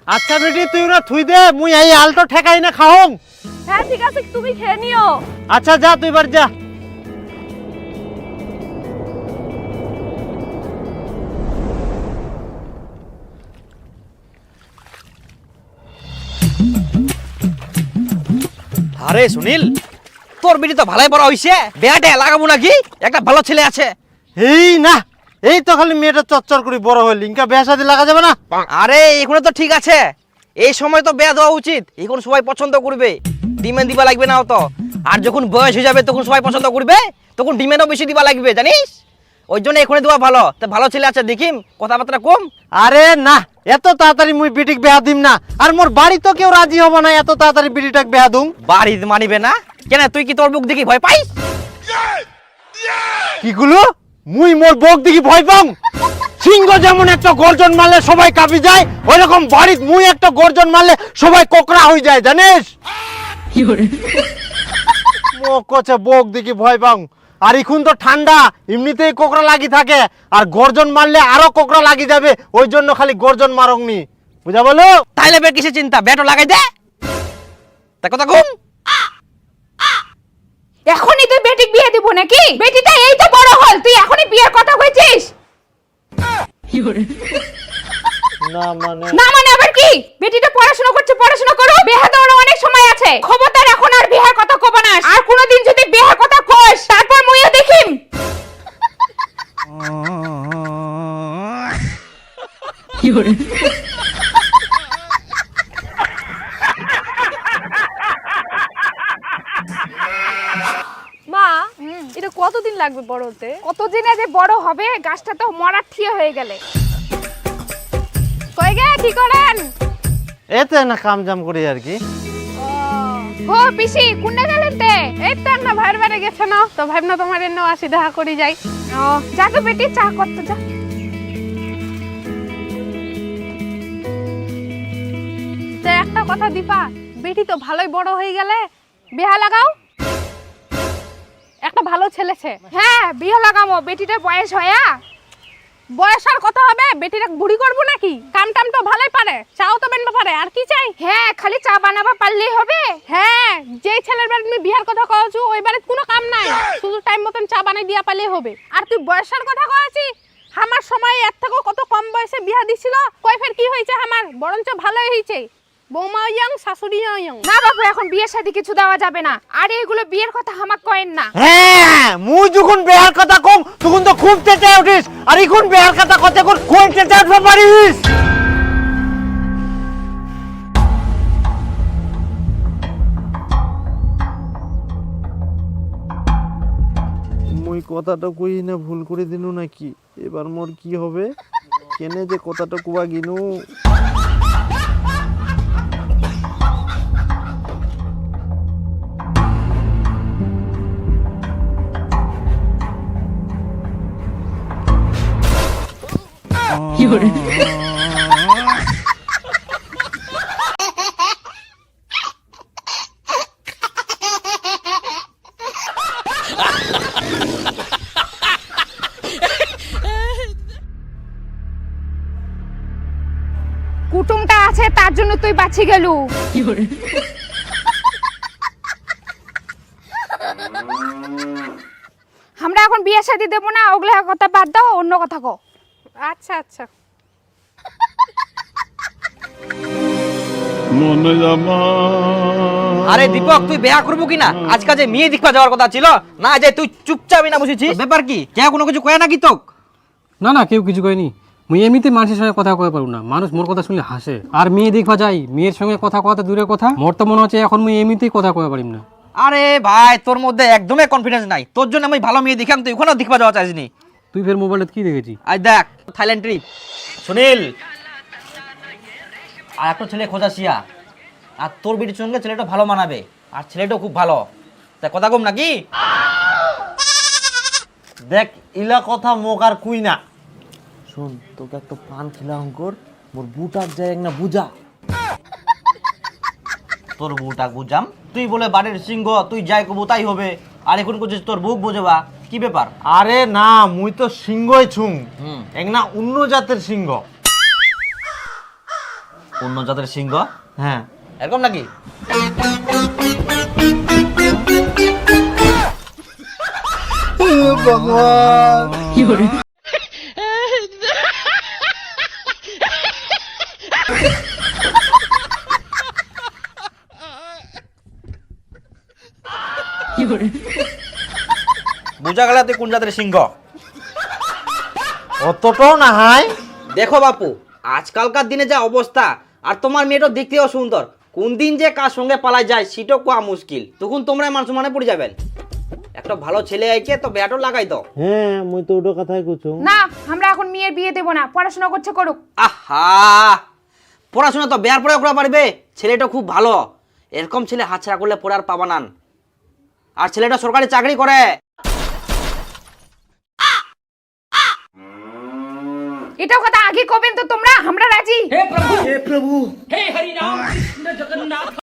আচ্ছা বেটি তুই ওরা থুই দে, মুই এই আলটো ঠেকাই না খাওং। হ্যাঁ ঠিক আছে, তুমি খেয়ে নিও। আচ্ছা যা তুই এবার যা। আরে সুনীল, তোর বিটি তো ভালোই বড় হইছে, বিয়াটা লাগাবো নাকি? একটা ভালো ছেলে আছে। এই না, এই তো খালি মেয়েটা চচ্চর করে বড় হইল, ইনকা বিয়া শাদী লাগা যাবে না? আরে এখন তো ঠিক আছে, এই সময় তো বিয়া দেওয়া উচিত, এখন সবাই পছন্দ করবে, ডিমান্ড দিবা লাগবে না তো। আর যখন বয়স হয়ে যাবে তখন সবাই পছন্দ করবে, তখন ডিমান্ডও বেশি দিবা লাগবে, জানিস? ওই জন্য এখনই দেওয়া ভালো। তো ভালো ছেলে আছে দেখিম, কথাবার্তা কম। আরে না, এত তাড়াতাড়ি মুই বিটিক বিয়া দিম না, আর মোর বাড়ি তো কেউ রাজি হবো না এত তাড়াতাড়ি বিটিটাক বিয়া দুম। বাড়ি মানিবে না কেন? তুই কি তোর মুখ দেখি ভয় পাইস? কি গুলো মুই মোর বউক দেখি ভয় পাম? সিংহ যেমন একটা গর্জন মারলে সবাই কাঁপি যায়, ওইরকম বাড়িত মুই একটা গর্জন মারলে সবাই কোকড়া হয়ে যায়, জানিস? মুখ কচ্ছে বউক দেখি ভয় পাম। আর এখন তো ঠান্ডা, এমনিতেই কোকড়া লাগি থাকে, আর গর্জন মারলে আরো কোকড়া লাগি যাবে, ওই জন্য খালি গর্জন মারংনি, বুঝা বলো? তাইলে বের কিসে চিন্তা, ব্যাটও লাগাই দে। তা কথা কম। এখনই তুই বেটিক বিয়ে দিব নাকি? বেটিটা এই তো বড় হল, তুই এখনই বিয়ের কথা কইছিস? না মানে না মানে আবার কি? বেটিটা পড়াশোনা করছে, পড়াশোনা করো, বিয়ে দেওয়ার অনেক সময় আছে। খবরদার এখন আর বিয়ের কথা কব না, আর কোনোদিন যদি বিয়ের কথা কইস তারপর মুইও দেখিম। মা, এটা কতদিন লাগবে বড় হতে? কতদিনে যে বড় হবে, গাছটা তো মরার ঠিয়ে হয়ে গেলে। কই গে কি করেন? এতে না কাম জাম করি আর কি। ও পিসি কোনে গেলেন তে? এই তো না ভাইয়ের বাড়ি গেছে না, তো ভাবনা তোমার এন্ন আসি দেখা করি যাই। ও যা তো বেটি, চা করতে যা। তে একটা কথা দীপা, বেটি তো ভালোই বড় হয়ে গেলে, বিয়া লাগাও। একটা ভালো ছেলেছে। হ্যাঁ বিয়ে লাগামো, বেটিটার বয়স হয়া। বয়স আর কত হবে? বেটিটা বুড়ি করবো নাকি? কাম টাম তো ভালোই পারে, চাও তো বানাতে পারে, আর কি চাই? হ্যাঁ খালি চা বানাবা পারলেই হবে। হ্যাঁ যেই ছেলের বাড়ি তুমি বিয়ার কথা কওছো ওই বাড়িতে কোনো কাম নাই, শুধু টাইম মতন চা বানাই দিয়া পারলেই হবে। আর তুই বয়সের কথা কওছি, আমার সময় এর থেকেও কত কম বয়সে বিয়া দিছিল, কই ফের কি হয়েছে আমার? বরঞ্চ ভালোই হয়েছে, বৌমা ইয়াং শাশুড়ি ইয়াং। না বাবু এখন বিয়ের সাথে কিছু দেওয়া যাবে না, আর এগুলো বিয়ের কথা আমাক কয়েন না। হ্যাঁ মুই যখন বিয়ার কথা কম তখন তো খুব চেঁচাই উঠিস, আর এখন বিয়ার কথা কত কোন চেঁচাই উঠতে পারিস? মুই কথাটা কই না ভুল করে দিনু নাকি? এবার মোর কি হবে? কেনে যে কথাটা কুয়া গিনু? কুটুমটা আছে তার জন্য তুই বাঁচি গেলু। আমরা এখন বিয়ে শাদী দেবো না, ওগুলা কথা বাদ দাও, অন্য কথা কও। আচ্ছা আচ্ছা। আরে দীপক, তুই বিয়া করবো কিনা? আজকাল যে মেয়ে দেখবা যাওয়ার কথা ছিল না, যে তুই চুপচাপ না বসেছিস, ব্যাপার কি? কেউ কোনো কিছু কয় নাকি তোক? না না, কেউ কিছু কয়নি। মুই এমনিতে মানুষের সঙ্গে কথা কয়ে পারবো না, মানুষ মোর কথা শুনলে হাসে। আর মেয়ে দেখবা যাই, মেয়ের সঙ্গে কথা কথা দূরের কথা, মোর তো মনে হচ্ছে এখন মুই এমনিতেই কথা কয়ে পারিম না। আরে ভাই, তোর মধ্যে একদমই কনফিডেন্স নাই, তোর জন্য আমি ভালো মেয়ে দেখাম, তুই ওখানেও দেখবা যাওয়া চাইছিনি। তুই ফের মোবাইলে কি দেখেছি? আজ দেখ থাইল্যান্ড ট্রিপ। সুনীল, আর একটা ছেলে খোঁজাছিয়া, আর তোর বিটির সঙ্গে ছেলেটা ভালো মানাবে, আর ছেলেটাও খুব ভালো। তা কথা কম নাকি? দেখ ইলা কথা মোক আর কুই না। শোন তোকে একটা পান খিলা অঙ্কর, মোর বুটাক যায় না বুঝা। তোর বউটা বুঝাম, তুই বলে বাড়ির সিংহ, তুই যাই কবু তাই হবে, আর এখন করছিস তোর বুক বুঝেবা, কি ব্যাপার? আরে না মুই তো সিংহই ছুং, এক না অন্য জাতের সিংহ। অন্য জাতের সিংহ, হ্যাঁ এরকম নাকি? বুঝা গেল তুই কোন জাতের সিংহ। অতটাও না হয়। দেখো বাপু, আজকালকার দিনে যা অবস্থা, আর তোমার মেয়েটা দেখতেও সুন্দর, কোন দিন যে কার সঙ্গে পালা যায় সেটাও কোয়া মুশকিল। তখন তোমরা মানুষ মানে পড়ে যাবেন। একটা ভালো ছেলে আইছে তো ব্যাটও লাগাই দাও। হ্যাঁ মুই তো ওটা কথাই কইছো। না, আমরা এখন মেয়ের বিয়ে দেব না, পড়াশোনা করছে করুক। আহা, পড়াশোনা তো বেয়ার পরে করা পারবে। ছেলেটা খুব ভালো, এরকম ছেলে হাতছাড়া করলে পড়ে আর পাবা না। আর ছেলেটা সরকারি চাকরি করে। এটাও কথা আগে কবেন তো তোমরা, আমরা রাজি। हे प्रभु हे हरि राम कृष्ण जगन्नाथ